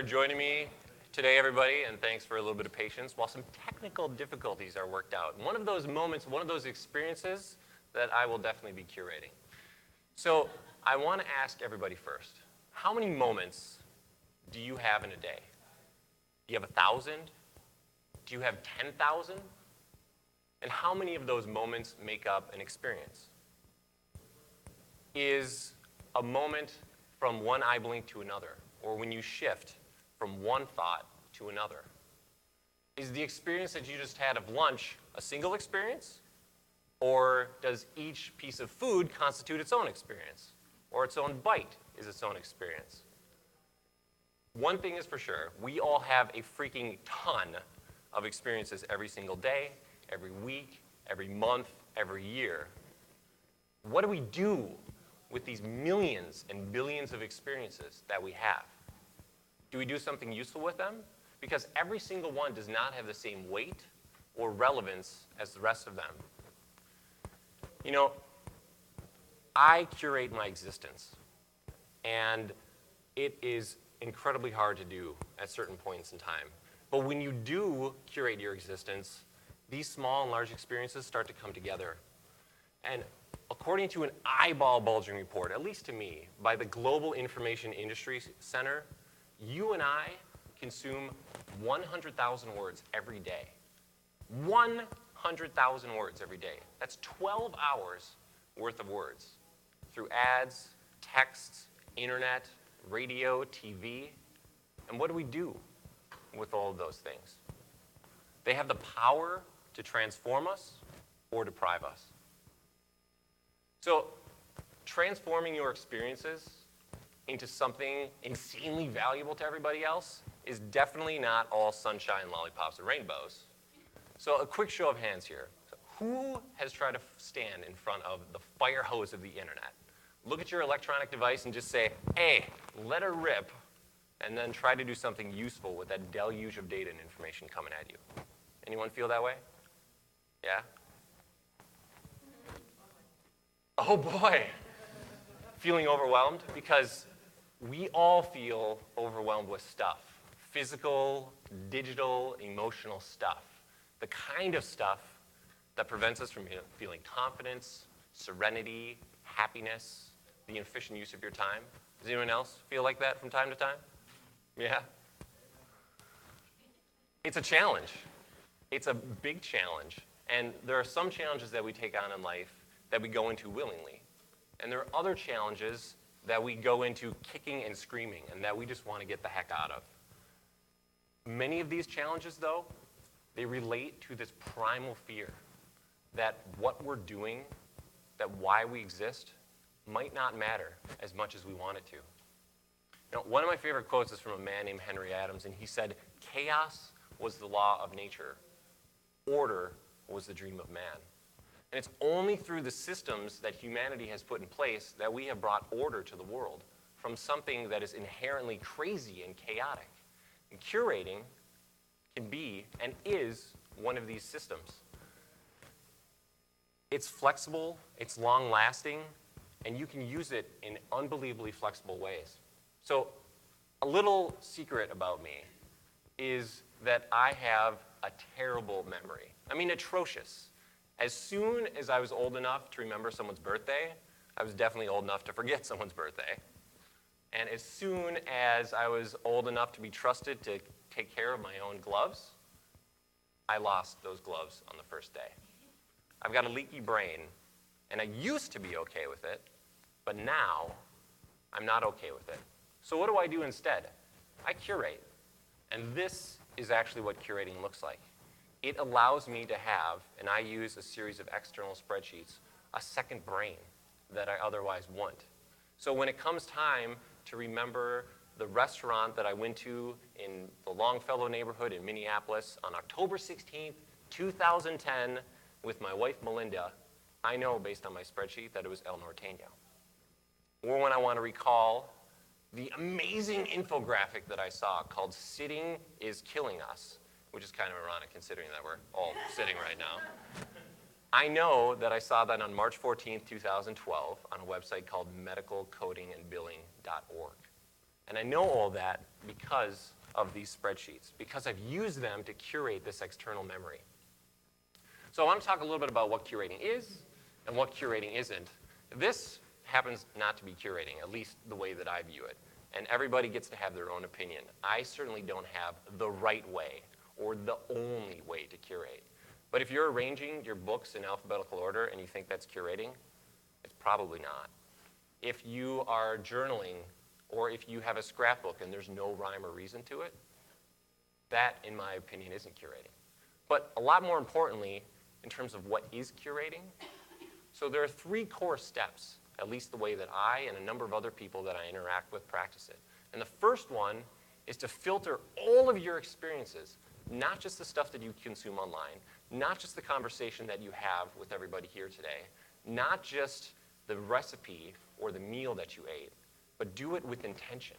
for joining me today, everybody, and thanks for a little bit of patience while some technical difficulties are worked out. One of those moments, one of those experiences that I will definitely be curating. So I want to ask everybody first, how many moments do you have in a day? Do you have 1,000? Do you have 10,000? And how many of those moments make up an experience? Is a moment from one eye blink to another, or when you shift from one thought to another? Is the experience that you just had of lunch a single experience? Or does each piece of food constitute its own experience? Or its own bite is its own experience? One thing is for sure, we all have a freaking ton of experiences every single day, every week, every month, every year. What do we do with these millions and billions of experiences that we have? Do we do something useful with them? Because every single one does not have the same weight or relevance as the rest of them. You know, I curate my existence, and it is incredibly hard to do at certain points in time. But when you do curate your existence, these small and large experiences start to come together. And according to an eyeball-bulging report, at least to me, by the Global Information Industry Center, you and I consume 100,000 words every day. 100,000 words every day. That's 12 hours worth of words through ads, texts, internet, radio, TV. And what do we do with all of those things? They have the power to transform us or deprive us. So transforming your experiences into something insanely valuable to everybody else is definitely not all sunshine, lollipops, and rainbows. So a quick show of hands here. So who has tried to stand in front of the fire hose of the internet? Look at your electronic device and just say, hey, let her rip, and then try to do something useful with that deluge of data and information coming at you. Anyone feel that way? Yeah? Oh boy. Feeling overwhelmed? Because we all feel overwhelmed with stuff. Physical, digital, emotional stuff. The kind of stuff that prevents us from feeling confidence, serenity, happiness, the efficient use of your time. Does anyone else feel like that from time to time? Yeah? It's a challenge. It's a big challenge. And there are some challenges that we take on in life that we go into willingly. And there are other challenges that we go into kicking and screaming and that we just want to get the heck out of. Many of these challenges, though, they relate to this primal fear that what we're doing, that why we exist, might not matter as much as we want it to. You know, one of my favorite quotes is from a man named Henry Adams, and he said, "Chaos was the law of nature. Order was the dream of man." And it's only through the systems that humanity has put in place that we have brought order to the world from something that is inherently crazy and chaotic. And curating can be and is one of these systems. It's flexible, it's long-lasting, and you can use it in unbelievably flexible ways. So a little secret about me is that I have a terrible memory. I mean, atrocious. As soon as I was old enough to remember someone's birthday, I was definitely old enough to forget someone's birthday. And as soon as I was old enough to be trusted to take care of my own gloves, I lost those gloves on the first day. I've got a leaky brain, and I used to be okay with it, but now I'm not okay with it. So what do I do instead? I curate. And this is actually what curating looks like. It allows me to have, and I use a series of external spreadsheets, a second brain that I otherwise wouldn't. So when it comes time to remember the restaurant that I went to in the Longfellow neighborhood in Minneapolis on October 16th, 2010, with my wife Melinda, I know based on my spreadsheet that it was El Norteño. Or when I want to recall the amazing infographic that I saw called Sitting is Killing Us, which is kind of ironic considering that we're all sitting right now. I know that I saw that on March 14th, 2012 on a website called medicalcodingandbilling.org. And I know all that because of these spreadsheets, because I've used them to curate this external memory. So I want to talk a little bit about what curating is and what curating isn't. This happens not to be curating, at least the way that I view it. And everybody gets to have their own opinion. I certainly don't have the right way or the only way to curate. But if you're arranging your books in alphabetical order and you think that's curating, it's probably not. If you are journaling or if you have a scrapbook and there's no rhyme or reason to it, that, in my opinion, isn't curating. But a lot more importantly, in terms of what is curating, so there are 3 core steps, at least the way that I and a number of other people that I interact with practice it. And the first one is to filter all of your experiences, not just the stuff that you consume online, not just the conversation that you have with everybody here today, not just the recipe or the meal that you ate, but do it with intention.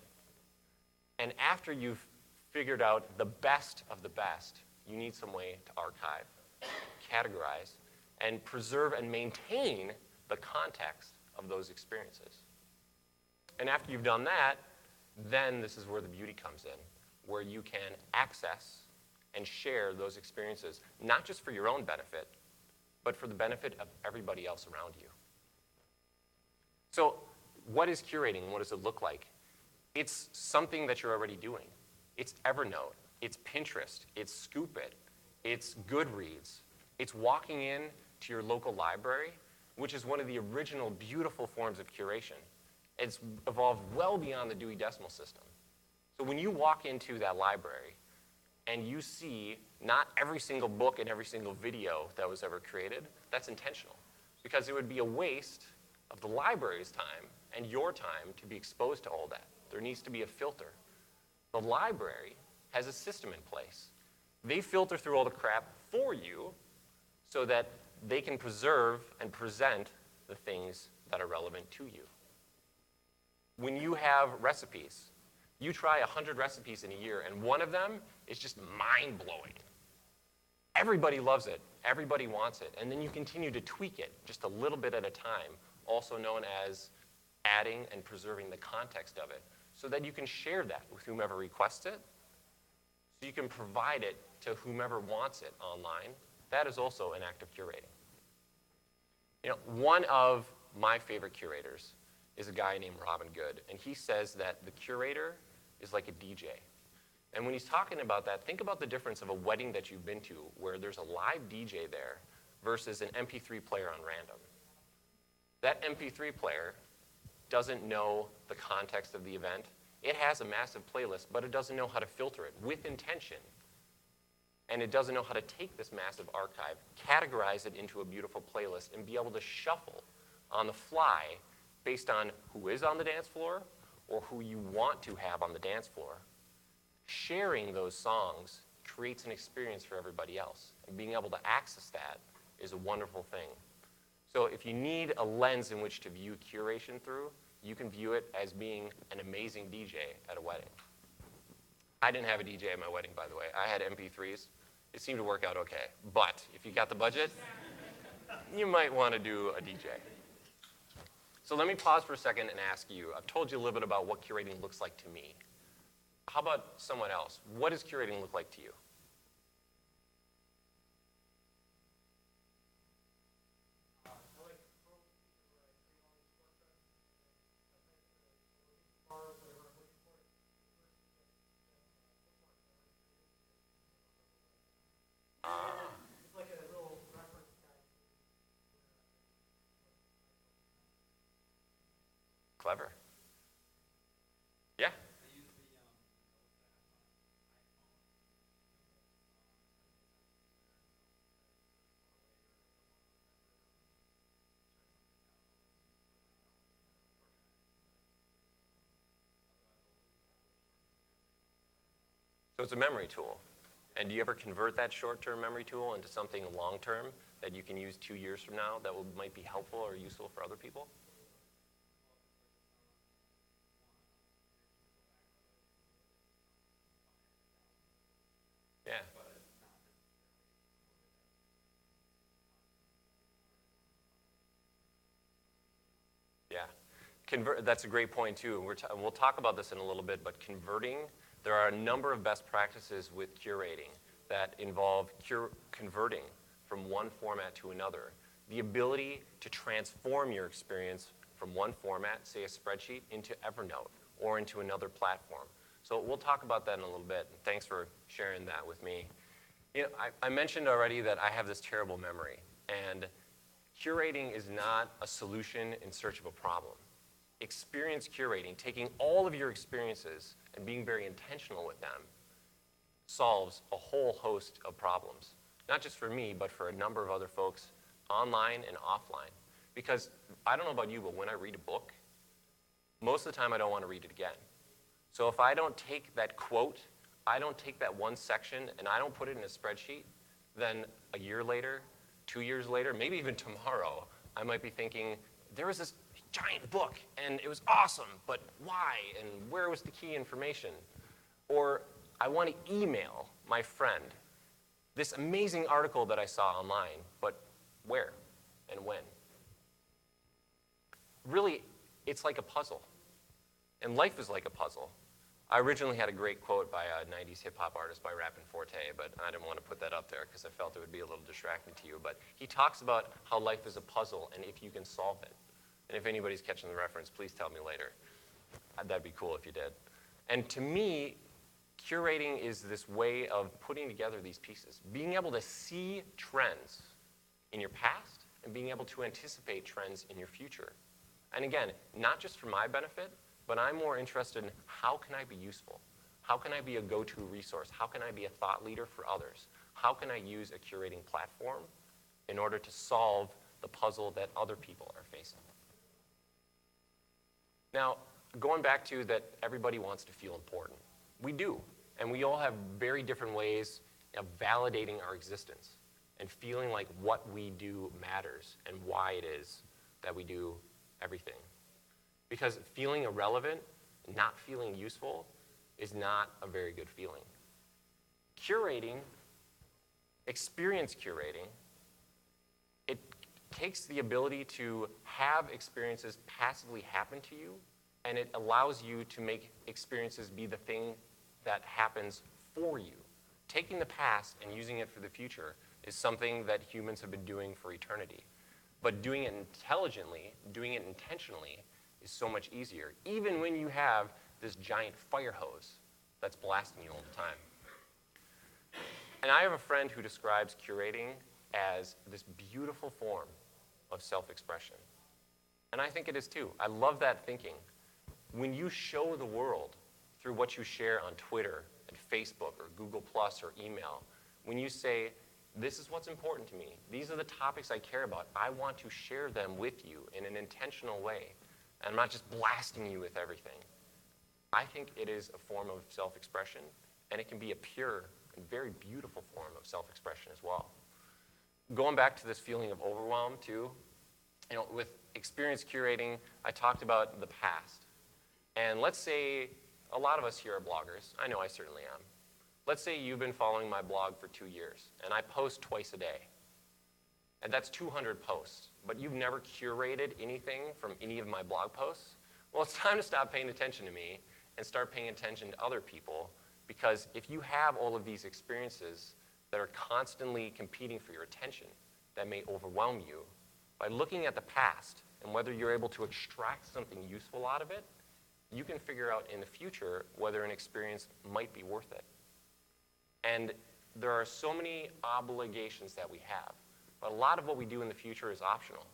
And after you've figured out the best of the best, you need some way to archive, categorize, and preserve and maintain the context of those experiences. And after you've done that, then this is where the beauty comes in, where you can access and share those experiences, not just for your own benefit, but for the benefit of everybody else around you. So what is curating? What does it look like? It's something that you're already doing. It's Evernote. It's Pinterest. It's Scoop It. It's Goodreads. It's walking in to your local library, which is one of the original beautiful forms of curation. It's evolved well beyond the Dewey Decimal System. So when you walk into that library and you see not every single book and every single video that was ever created, that's intentional. Because it would be a waste of the library's time and your time to be exposed to all that. There needs to be a filter. The library has a system in place. They filter through all the crap for you so that they can preserve and present the things that are relevant to you. When you have recipes, you try 100 recipes in a year, and one of them is just mind-blowing. Everybody loves it. Everybody wants it. And then you continue to tweak it just a little bit at a time, also known as adding and preserving the context of it, so that you can share that with whomever requests it, so you can provide it to whomever wants it online. That is also an act of curating. You know, one of my favorite curators is a guy named Robin Good, and he says that the curator is like a DJ. And when he's talking about that, think about the difference of a wedding that you've been to where there's a live DJ there versus an MP3 player on random. That MP3 player doesn't know the context of the event. It has a massive playlist, but it doesn't know how to filter it with intention. And it doesn't know how to take this massive archive, categorize it into a beautiful playlist, and be able to shuffle on the fly based on who is on the dance floor or who you want to have on the dance floor. Sharing those songs creates an experience for everybody else. And being able to access that is a wonderful thing. So if you need a lens in which to view curation through, you can view it as being an amazing DJ at a wedding. I didn't have a DJ at my wedding, by the way. I had MP3s. It seemed to work out okay. But if you got the budget, you might want to do a DJ. So let me pause for a second and ask you, I've told you a little bit about what curating looks like to me. How about someone else? What does curating look like to you? Clever. Yeah. So it's a memory tool. And do you ever convert that short-term memory tool into something long-term that you can use 2 years from now that might be helpful or useful for other people? Yeah. Yeah. That's a great point too. We'll talk about this in a little bit, but converting, there are a number of best practices with curating that involve converting from one format to another. The ability to transform your experience from one format, say a spreadsheet, into Evernote or into another platform. So we'll talk about that in a little bit. Thanks for sharing that with me. You know, I mentioned already that I have this terrible memory, and curating is not a solution in search of a problem. Experience curating, taking all of your experiences and being very intentional with them, solves a whole host of problems. Not just for me, but for a number of other folks online and offline. Because I don't know about you, but when I read a book, most of the time I don't want to read it again. So if I don't take that quote, I don't take that one section, and I don't put it in a spreadsheet, then a year later, 2 years later, maybe even tomorrow, I might be thinking, there was this giant book, and it was awesome, but why, and where was the key information? Or I want to email my friend this amazing article that I saw online, but where and when? Really, it's like a puzzle, and life is like a puzzle. I originally had a great quote by a 90s hip-hop artist by Rappin' Forte, but I didn't want to put that up there because I felt it would be a little distracting to you. But he talks about how life is a puzzle and if you can solve it. And if anybody's catching the reference, please tell me later. That'd be cool if you did. And to me, curating is this way of putting together these pieces, being able to see trends in your past and being able to anticipate trends in your future. And again, not just for my benefit, but I'm more interested in how can I be useful? How can I be a go-to resource? How can I be a thought leader for others? How can I use a curating platform in order to solve the puzzle that other people are facing? Now, going back to that everybody wants to feel important. We do, and we all have very different ways of validating our existence and feeling like what we do matters and why it is that we do everything. Because feeling irrelevant, not feeling useful, is not a very good feeling. Curating, experience curating, it takes the ability to have experiences passively happen to you, and it allows you to make experiences be the thing that happens for you. Taking the past and using it for the future is something that humans have been doing for eternity. But doing it intelligently, doing it intentionally, is so much easier, even when you have this giant fire hose that's blasting you all the time. And I have a friend who describes curating as this beautiful form of self-expression. And I think it is too. I love that thinking. When you show the world through what you share on Twitter and Facebook or Google Plus or email, when you say, this is what's important to me, these are the topics I care about, I want to share them with you in an intentional way, and I'm not just blasting you with everything. I think it is a form of self-expression, and it can be a pure and very beautiful form of self-expression as well. Going back to this feeling of overwhelm too, you know, with experience curating, I talked about the past. And let's say a lot of us here are bloggers. I know I certainly am. Let's say you've been following my blog for 2 years, and I post twice a day. And that's 200 posts, but you've never curated anything from any of my blog posts? Well, it's time to stop paying attention to me and start paying attention to other people, because if you have all of these experiences that are constantly competing for your attention, that may overwhelm you, by looking at the past and whether you're able to extract something useful out of it, you can figure out in the future whether an experience might be worth it. And there are so many obligations that we have. But a lot of what we do in the future is optional.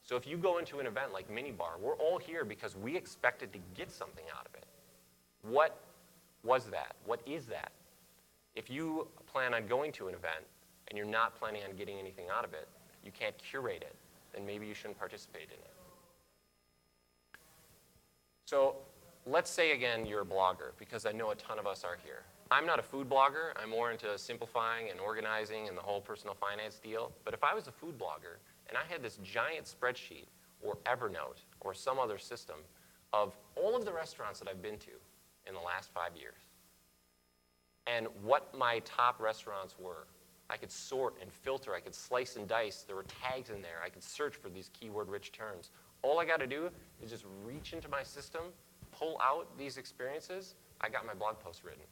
So if you go into an event like MinneBar, we're all here because we expected to get something out of it. What was that? What is that? If you plan on going to an event and you're not planning on getting anything out of it, you can't curate it, then maybe you shouldn't participate in it. So let's say again you're a blogger, because I know a ton of us are here. I'm not a food blogger. I'm more into simplifying and organizing and the whole personal finance deal. But if I was a food blogger and I had this giant spreadsheet or Evernote or some other system of all of the restaurants that I've been to in the last 5 years and what my top restaurants were, I could sort and filter. I could slice and dice. There were tags in there. I could search for these keyword-rich terms. All I got to do is just reach into my system, pull out these experiences. I got my blog post written.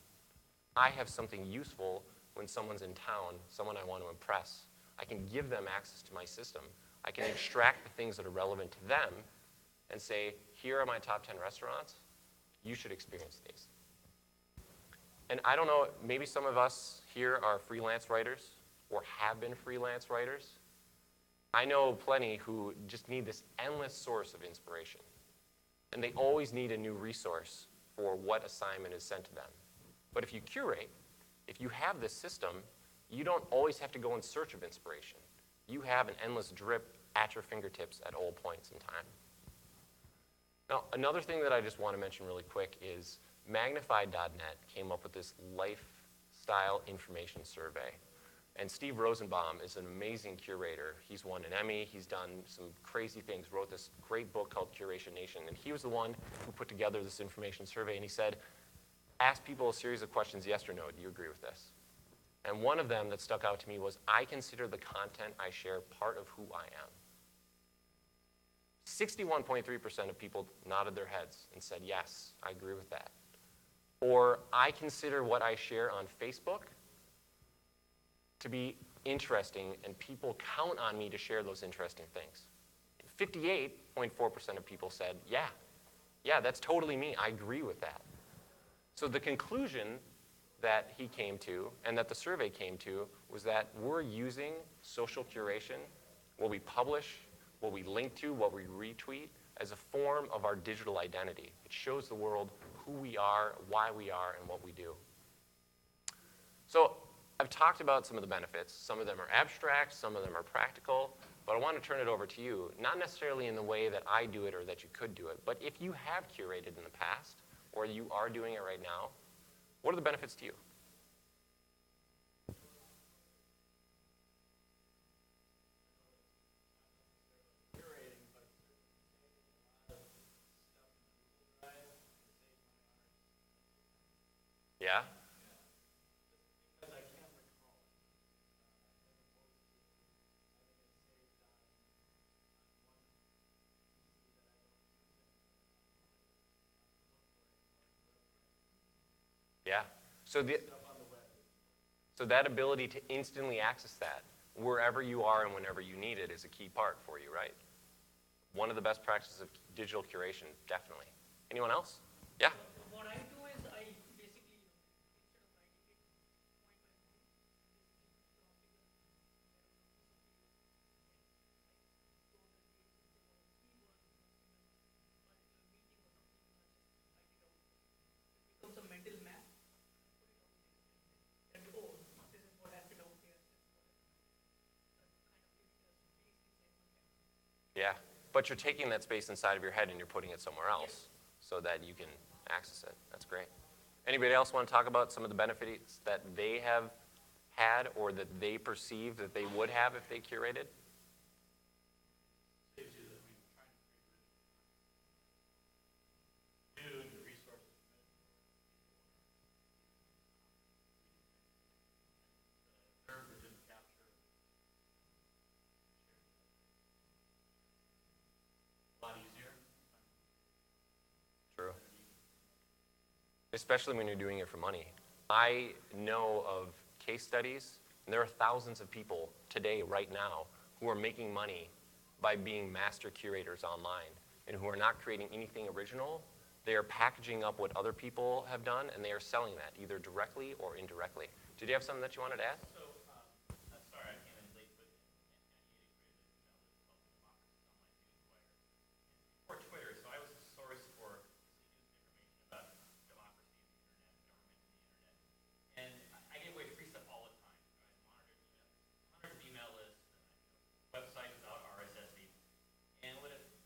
I have something useful when someone's in town, someone I want to impress. I can give them access to my system. I can extract the things that are relevant to them and say, here are my top 10 restaurants. You should experience these. And I don't know, maybe some of us here are freelance writers or have been freelance writers. I know plenty who just need this endless source of inspiration. And they always need a new resource for what assignment is sent to them. But if you curate, if you have this system, you don't always have to go in search of inspiration. You have an endless drip at your fingertips at all points in time. Now, another thing that I just want to mention really quick is Magnify.net came up with this lifestyle information survey. And Steve Rosenbaum is an amazing curator. He's won an Emmy. He's done some crazy things, wrote this great book called Curation Nation. And he was the one who put together this information survey. And he said, ask people a series of questions, yes or no, do you agree with this? And one of them that stuck out to me was, I consider the content I share part of who I am. 61.3% of people nodded their heads and said, yes, I agree with that. Or, I consider what I share on Facebook to be interesting, and people count on me to share those interesting things. 58.4% of people said, yeah, that's totally me. I agree with that. So the conclusion that he came to, and that the survey came to, was that we're using social curation, what we publish, what we link to, what we retweet, as a form of our digital identity. It shows the world who we are, why we are, and what we do. So I've talked about some of the benefits. Some of them are abstract, some of them are practical, but I want to turn it over to you, not necessarily in the way that I do it or that you could do it, but if you have curated in the past, or you are doing it right now, what are the benefits to you? Yeah? Yeah. So that ability to instantly access that wherever you are and whenever you need it is a key part for you, right? One of the best practices of digital curation, definitely. Anyone else? Yeah? What I do is I basically, instead of writing it point by point, it becomes a mental map. Oh, this is what I fit out here. Yeah. But you're taking that space inside of your head and you're putting it somewhere else so that you can access it. That's great. Anybody else want to talk about some of the benefits that they have had or that they perceive that they would have if they curated? True. Especially when you're doing it for money. I know of case studies, and there are thousands of people today, right now, who are making money by being master curators online and who are not creating anything original. They are packaging up what other people have done, and they are selling that, either directly or indirectly. Did you have something that you wanted to add? So, I'm sorry I came in late, but for Twitter, so I was a source for information about democracy in the internet, government in the internet, and I gave away free stuff all the time. I monitored hundreds of email lists, and website without RSS feed, and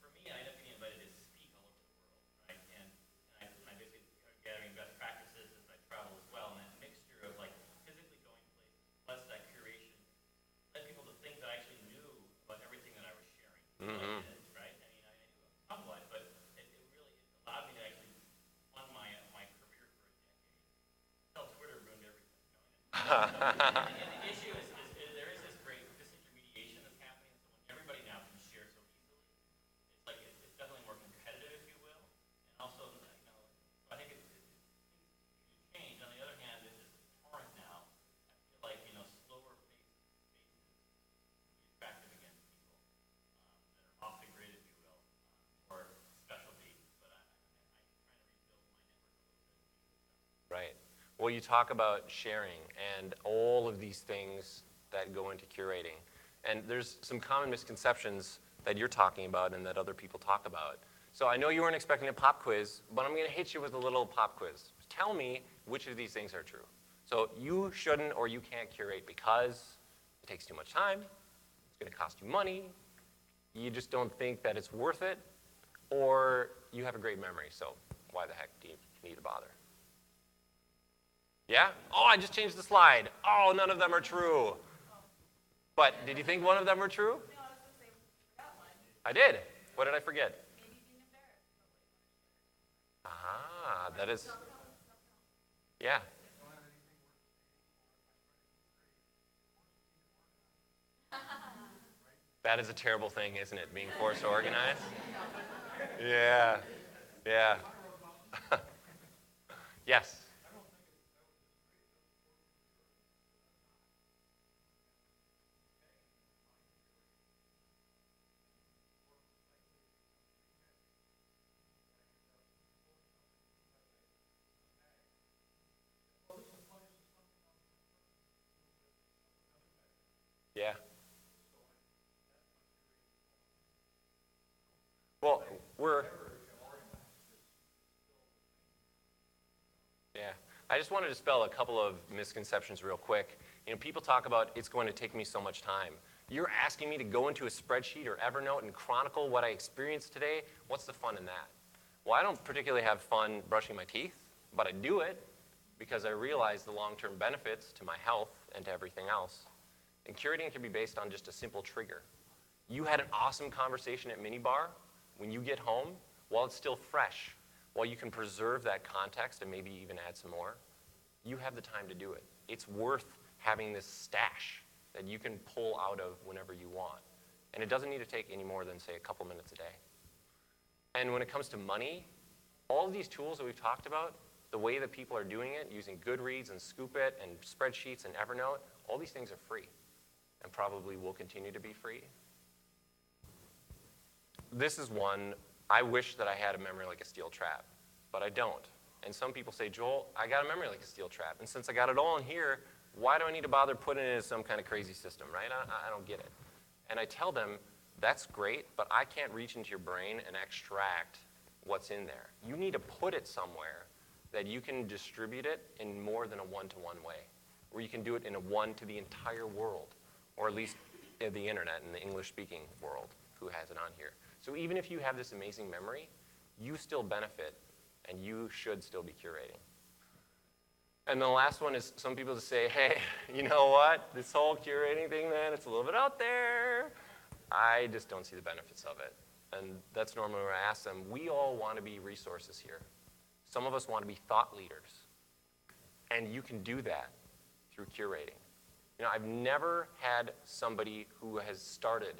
for me, I ended up being invited to speak all over the world, right? And I basically gathering best practices as I travel as well, and that mixture of like physically going places, Well, you talk about sharing and all of these things that go into curating. And there's some common misconceptions that you're talking about and that other people talk about. So I know you weren't expecting a pop quiz, but I'm going to hit you with a little pop quiz. Tell me which of these things are true. So you shouldn't or you can't curate because it takes too much time, it's going to cost you money, you just don't think that it's worth it, or you have a great memory, so why the heck do you need to bother? Yeah? Oh, I just changed the slide. Oh, none of them are true. But did you think one of them were true? No, I was going to say, forgot one. I did. What did I forget? Maybe being embarrassed. Ah, that is, yeah. That is a terrible thing, isn't it? Being forced to organize? Yeah, yeah. Yes. Yeah. Well, yeah. I just wanted to dispel a couple of misconceptions real quick. You know, people talk about it's going to take me so much time. You're asking me to go into a spreadsheet or Evernote and chronicle what I experienced today? What's the fun in that? Well, I don't particularly have fun brushing my teeth, but I do it because I realize the long-term benefits to my health and to everything else. And curating can be based on just a simple trigger. You had an awesome conversation at MinneBar. When you get home, while it's still fresh, while you can preserve that context and maybe even add some more, you have the time to do it. It's worth having this stash that you can pull out of whenever you want. And it doesn't need to take any more than, say, a couple minutes a day. And when it comes to money, all of these tools that we've talked about, the way that people are doing it, using Goodreads and Scoop It and spreadsheets and Evernote, all these things are free and probably will continue to be free. This is one, I wish that I had a memory like a steel trap, but I don't. And some people say, Joel, I got a memory like a steel trap. And since I got it all in here, why do I need to bother putting it in some kind of crazy system, right? I don't get it. And I tell them, that's great, but I can't reach into your brain and extract what's in there. You need to put it somewhere that you can distribute it in more than a one-to-one way, where you can do it in a one to the entire world, or at least the internet and the English-speaking world who has it on here. So even if you have this amazing memory, you still benefit, and you should still be curating. And the last one is some people just say, hey, you know what? This whole curating thing, man, it's a little bit out there. I just don't see the benefits of it. And that's normally where I ask them, we all want to be resources here. Some of us want to be thought leaders. And you can do that through curating. You know, I've never had somebody who has started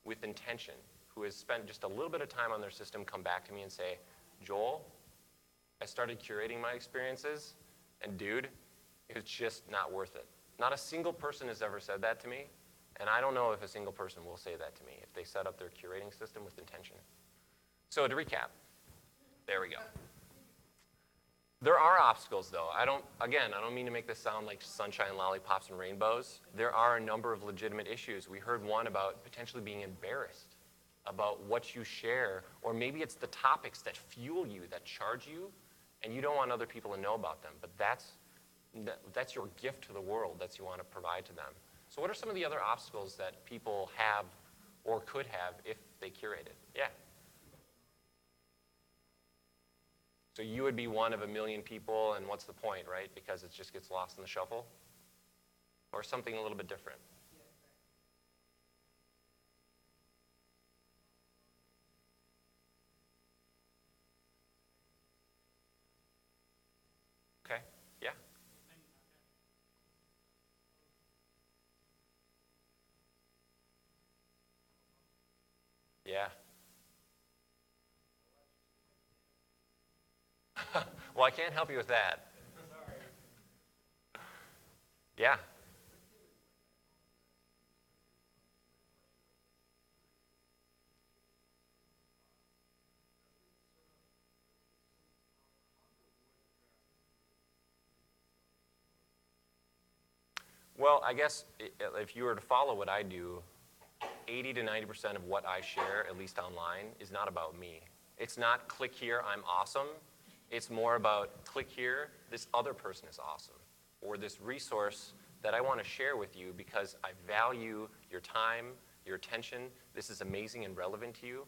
with intention, who has spent just a little bit of time on their system, come back to me and say, Joel, I started curating my experiences, and dude, it's just not worth it. Not a single person has ever said that to me, and I don't know if a single person will say that to me if they set up their curating system with intention. So to recap, there we go. There are obstacles, though. I don't mean to make this sound like sunshine, lollipops, and rainbows. There are a number of legitimate issues. We heard one about potentially being embarrassed about what you share, or maybe it's the topics that fuel you, that charge you, and you don't want other people to know about them. But that's your gift to the world that you want to provide to them. So what are some of the other obstacles that people have or could have if they curated? Yeah. So you would be one of a million people, and what's the point, right? Because it just gets lost in the shuffle? Or something a little bit different? Okay, yeah. Yeah. Well, I can't help you with that. Yeah. Well, I guess if you were to follow what I do, 80 to 90% of what I share, at least online, is not about me. It's not click here, I'm awesome. It's more about click here, this other person is awesome. Or this resource that I want to share with you because I value your time, your attention. This is amazing and relevant to you.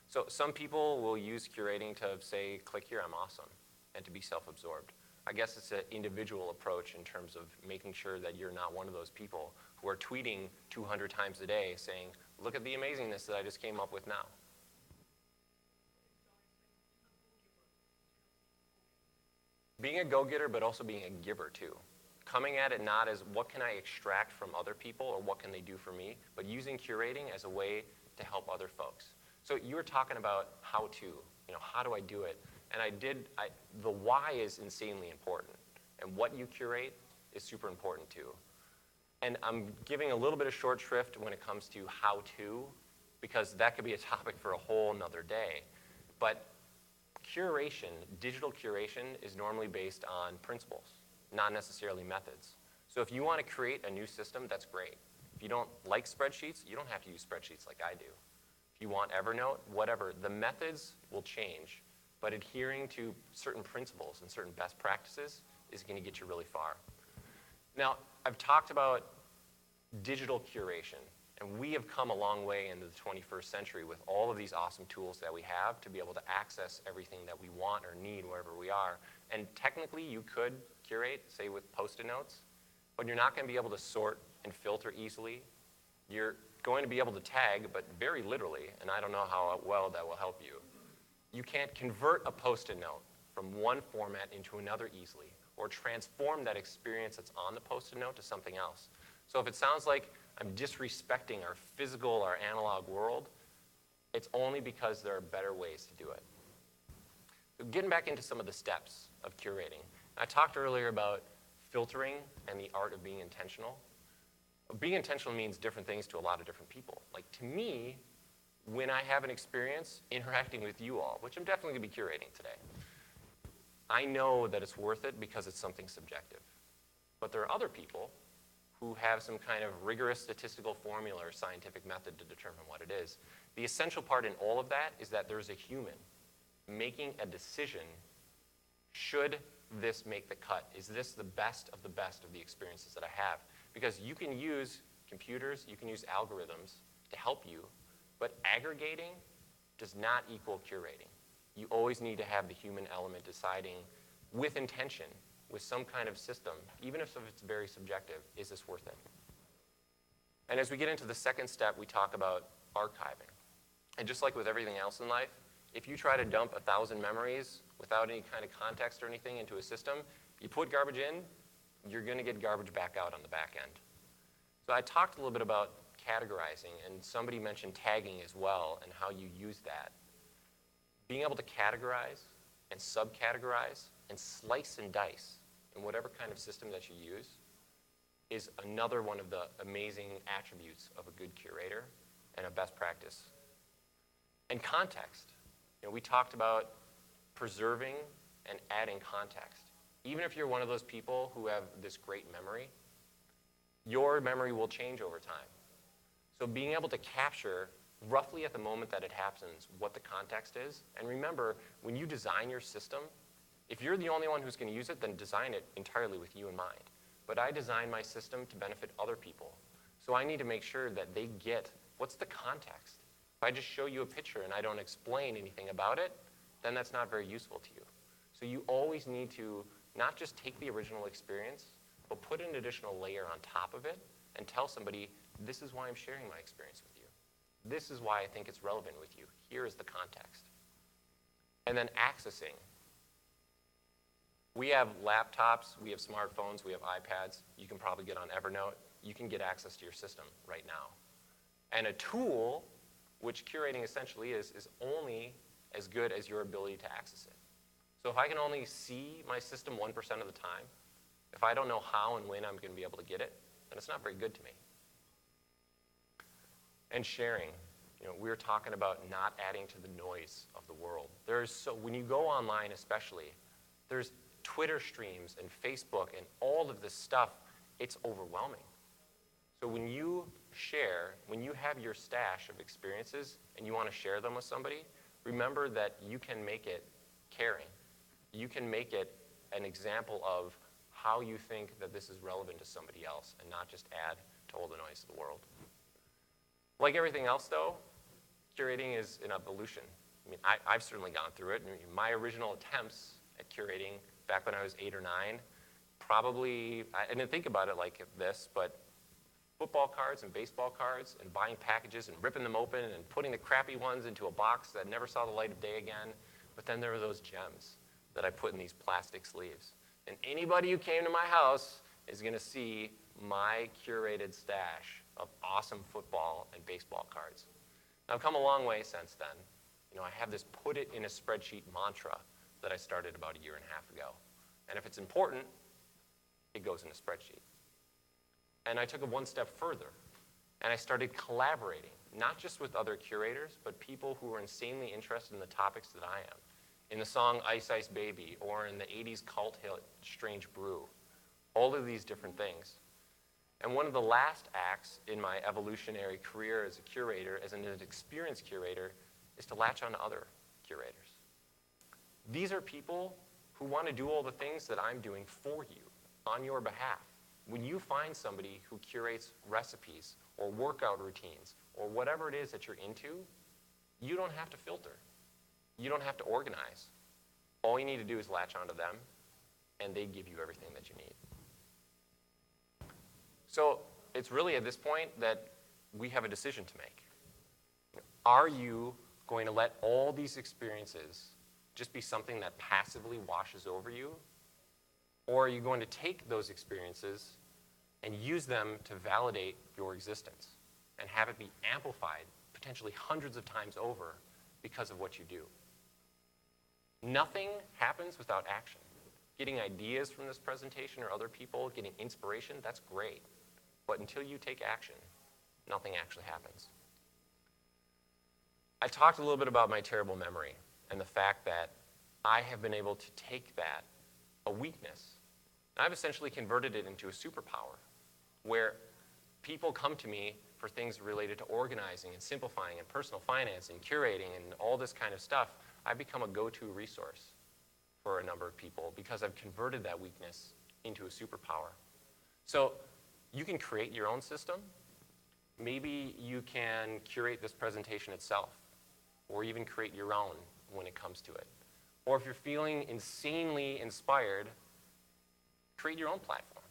So some people will use curating to say, click here, I'm awesome, and to be self-absorbed. I guess it's an individual approach in terms of making sure that you're not one of those people who are tweeting 200 times a day saying, look at the amazingness that I just came up with now. Being a go-getter, but also being a giver too. Coming at it not as what can I extract from other people or what can they do for me, but using curating as a way to help other folks. So you were talking about how to, how do I do it? And the why is insanely important. And what you curate is super important too. And I'm giving a little bit of short shrift when it comes to how to, because that could be a topic for a whole nother day. But curation, digital curation, is normally based on principles, not necessarily methods. So if you want to create a new system, that's great. If you don't like spreadsheets, you don't have to use spreadsheets like I do. If you want Evernote, whatever, the methods will change, but adhering to certain principles and certain best practices is going to get you really far. Now, I've talked about digital curation, and we have come a long way into the 21st century with all of these awesome tools that we have to be able to access everything that we want or need wherever we are. And technically, you could curate, say with Post-it notes, but you're not going to be able to sort and filter easily. You're going to be able to tag, but very literally, and I don't know how well that will help you. You can't convert a Post-it note from one format into another easily, or transform that experience that's on the Post-it note to something else. So if it sounds like I'm disrespecting our physical, our analog world, it's only because there are better ways to do it. So getting back into some of the steps of curating. I talked earlier about filtering and the art of being intentional. Being intentional means different things to a lot of different people. Like to me, when I have an experience interacting with you all, which I'm definitely going to be curating today, I know that it's worth it because it's something subjective. But there are other people who have some kind of rigorous statistical formula or scientific method to determine what it is. The essential part in all of that is that there's a human making a decision, should this make the cut? Is this the best of the experiences that I have? Because you can use computers, you can use algorithms to help you, but aggregating does not equal curating. You always need to have the human element deciding with intention, with some kind of system, even if it's very subjective, is this worth it? And as we get into the second step, we talk about archiving. And just like with everything else in life, if you try to dump 1,000 memories without any kind of context or anything into a system, you put garbage in, you're going to get garbage back out on the back end. So I talked a little bit about categorizing, and somebody mentioned tagging as well and how you use that. Being able to categorize and subcategorize and slice and dice in whatever kind of system that you use is another one of the amazing attributes of a good curator and a best practice. And context. We talked about preserving and adding context. Even if you're one of those people who have this great memory, your memory will change over time. So being able to capture roughly at the moment that it happens what the context is. And remember, when you design your system, if you're the only one who's going to use it, then design it entirely with you in mind. But I design my system to benefit other people. So I need to make sure that they get what's the context. If I just show you a picture and I don't explain anything about it, then that's not very useful to you. So you always need to not just take the original experience, but put an additional layer on top of it and tell somebody, this is why I'm sharing my experience with you. This is why I think it's relevant with you. Here is the context. And then accessing. We have laptops, we have smartphones, we have iPads. You can probably get on Evernote. You can get access to your system right now. And a tool, which curating essentially is only as good as your ability to access it. So if I can only see my system 1% of the time, if I don't know how and when I'm going to be able to get it, then it's not very good to me. And sharing. We were talking about not adding to the noise of the world. When you go online especially, there's Twitter streams and Facebook and all of this stuff. It's overwhelming. So when you share, when you have your stash of experiences and you want to share them with somebody, remember that you can make it caring. You can make it an example of how you think that this is relevant to somebody else and not just add to all the noise of the world. Like everything else, though, curating is an evolution. I mean, I've certainly gone through it. I mean, my original attempts at curating back when I was 8 or 9, probably, I didn't think about it like this, but football cards and baseball cards and buying packages and ripping them open and putting the crappy ones into a box that never saw the light of day again. But then there were those gems that I put in these plastic sleeves. And anybody who came to my house is going to see my curated stash of awesome football and baseball cards. Now, I've come a long way since then. You know, I have this put it in a spreadsheet mantra that I started about 1.5 years ago. And if it's important, it goes in a spreadsheet. And I took it one step further, and I started collaborating, not just with other curators, but people who were insanely interested in the topics that I am. In the song Ice Ice Baby, or in the 80s cult hit Strange Brew, all of these different things. And one of the last acts in my evolutionary career as a curator, as an experienced curator, is to latch on to other curators. These are people who want to do all the things that I'm doing for you, on your behalf. When you find somebody who curates recipes or workout routines or whatever it is that you're into, you don't have to filter. You don't have to organize. All you need to do is latch onto them, and they give you everything that you need. So it's really at this point that we have a decision to make. Are you going to let all these experiences just be something that passively washes over you? Or are you going to take those experiences and use them to validate your existence and have it be amplified potentially hundreds of times over because of what you do? Nothing happens without action. Getting ideas from this presentation or other people, getting inspiration, that's great. But until you take action, nothing actually happens. I talked a little bit about my terrible memory and the fact that I have been able to take that, a weakness, and I've essentially converted it into a superpower where people come to me for things related to organizing and simplifying and personal finance and curating and all this kind of stuff. I've become a go-to resource for a number of people because I've converted that weakness into a superpower. So you can create your own system. Maybe you can curate this presentation itself, or even create your own when it comes to it. Or if you're feeling insanely inspired, create your own platform.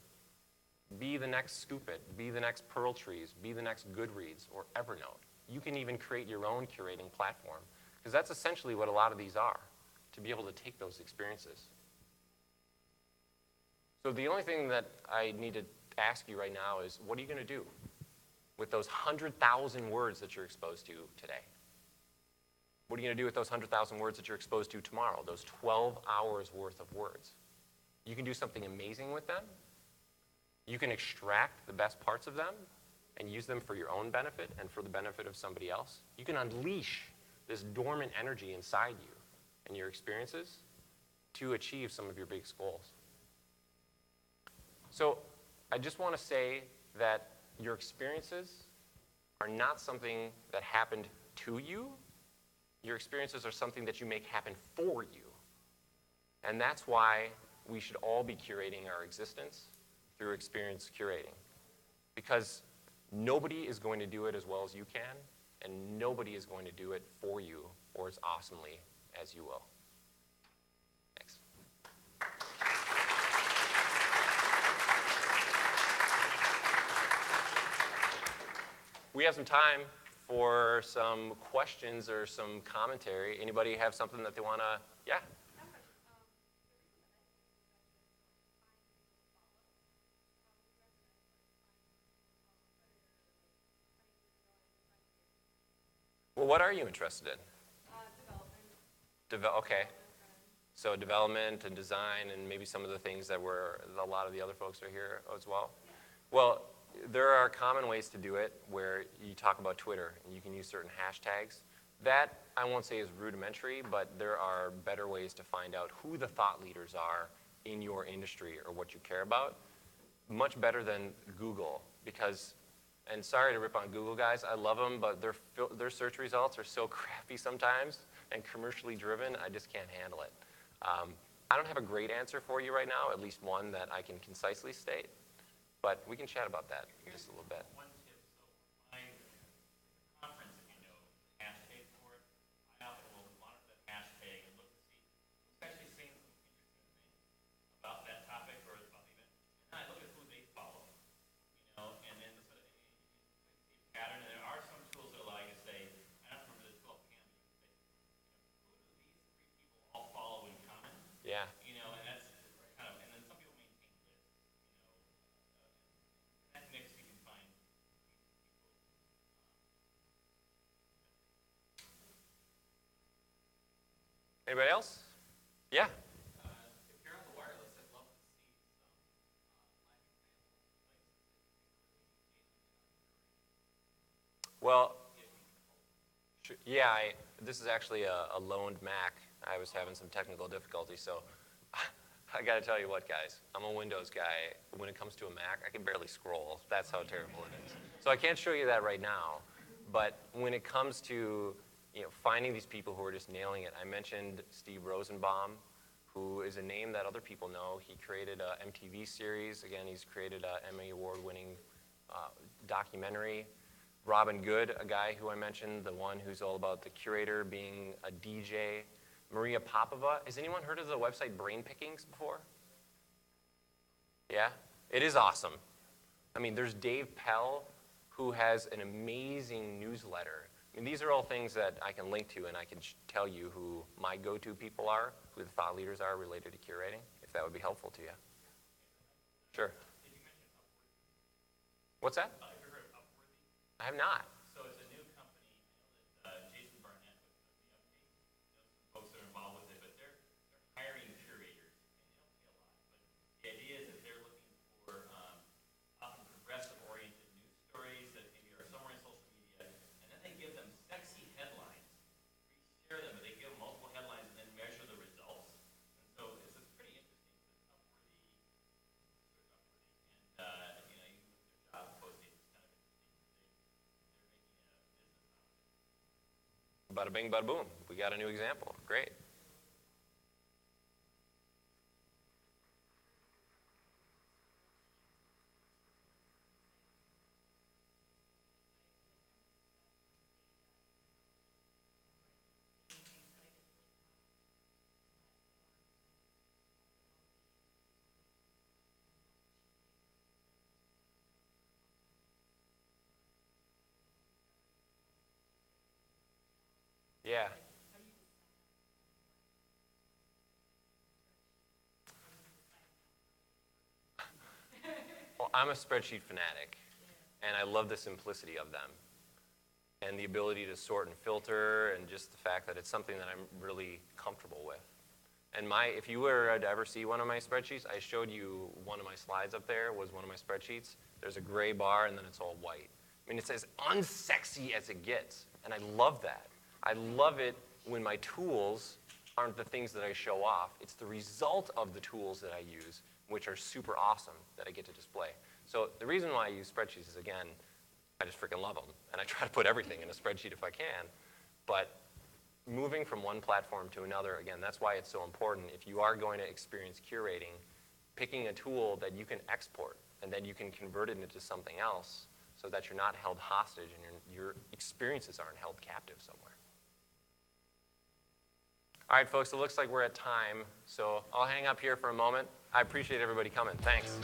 Be the next Scoop It, be the next Pearl Trees, be the next Goodreads or Evernote. You can even create your own curating platform, because that's essentially what a lot of these are, to be able to take those experiences. So the only thing that I need to ask you right now is, what are you going to do with those 100,000 words that you're exposed to today? What are you going to do with those 100,000 words that you're exposed to tomorrow, those 12 hours worth of words? You can do something amazing with them. You can extract the best parts of them and use them for your own benefit and for the benefit of somebody else. You can unleash this dormant energy inside you and your experiences to achieve some of your biggest goals. So I just want to say that your experiences are not something that happened to you. Your experiences are something that you make happen for you. And that's why we should all be curating our existence through experience curating. Because nobody is going to do it as well as you can, and nobody is going to do it for you or as awesomely as you will. Thanks. We have some time for some questions or some commentary. Anybody have something that they want to, yeah? Well, what are you interested in? Development. Okay. So development and design and maybe some of the things that a lot of the other folks are here as well? Yeah. Well, there are common ways to do it where you talk about Twitter and you can use certain hashtags. That, I won't say is rudimentary, but there are better ways to find out who the thought leaders are in your industry or what you care about. Much better than Google, because And sorry to rip on Google, guys. I love them, but their search results are so crappy sometimes and commercially driven, I just can't handle it. I don't have a great answer for you right now, at least one that I can concisely state. But we can chat about that in just a little bit. One tip, so my conference, if you know, hashtag for it, I often will monitor that hashtag and look to see who's actually saying some interesting things about that topic or about the event. And then I look at who they follow, you know, and then sort of see a pattern. And there are some tools that allow you to say, I don't remember the 12 hand, but you can say, who do these 3 people all follow in common? Yeah. You know, and that's kind of, and then some people maintain lists, you know, in that mix you can find people. Anybody else? Yeah. If you're on the wireless, I'd love to see some live examples of places that you can really Well, yeah, this is actually a loaned Mac. I was having some technical difficulties, so I got to tell you what, guys. I'm a Windows guy. When it comes to a Mac, I can barely scroll. That's how terrible it is. So I can't show you that right now. But when it comes to finding these people who are just nailing it, I mentioned Steve Rosenbaum, who is a name that other people know. He created an MTV series. Again, he's created an Emmy Award-winning documentary. Robin Good, a guy who I mentioned, the one who's all about the curator being a DJ. Maria Popova. Has anyone heard of the website Brain Pickings before? Yeah? It is awesome. I mean, there's Dave Pell, who has an amazing newsletter. I mean, these are all things that I can link to, and I can tell you who my go-to people are, who the thought leaders are related to curating, if that would be helpful to you. Sure. Did you mention Upworthy? What's that? Have you heard of Upworthy? I have not. So it's a new company. I know that Jason Barnett with the Update, some folks that are involved with it, but they're hiring curators, and they don't pay a lot. But the idea is that they're looking for often progressive-oriented news stories that maybe are somewhere in social media, and then they give them sexy headlines. Share them, but they give them multiple headlines and then measure the results. And so it's pretty interesting. It's Upworthy, search Upworthy, and you know, you can look at their job posting. It's kind of interesting. They're making a business out of it. Bada bing, bada boom. We got a new example. Great. Yeah. Well, I'm a spreadsheet fanatic, and I love the simplicity of them, and the ability to sort and filter, and just the fact that it's something that I'm really comfortable with. And if you were to ever see one of my spreadsheets, I showed you one of my slides up there was one of my spreadsheets. There's a gray bar, and then it's all white. I mean, it's as unsexy as it gets, and I love that. I love it when my tools aren't the things that I show off. It's the result of the tools that I use, which are super awesome, that I get to display. So the reason why I use spreadsheets is, again, I just freaking love them. And I try to put everything in a spreadsheet if I can. But moving from one platform to another, again, that's why it's so important. If you are going to experience curating, picking a tool that you can export and then you can convert it into something else so that you're not held hostage and your experiences aren't held captive somewhere. All right, folks, it looks like we're at time, so I'll hang up here for a moment. I appreciate everybody coming. Thanks.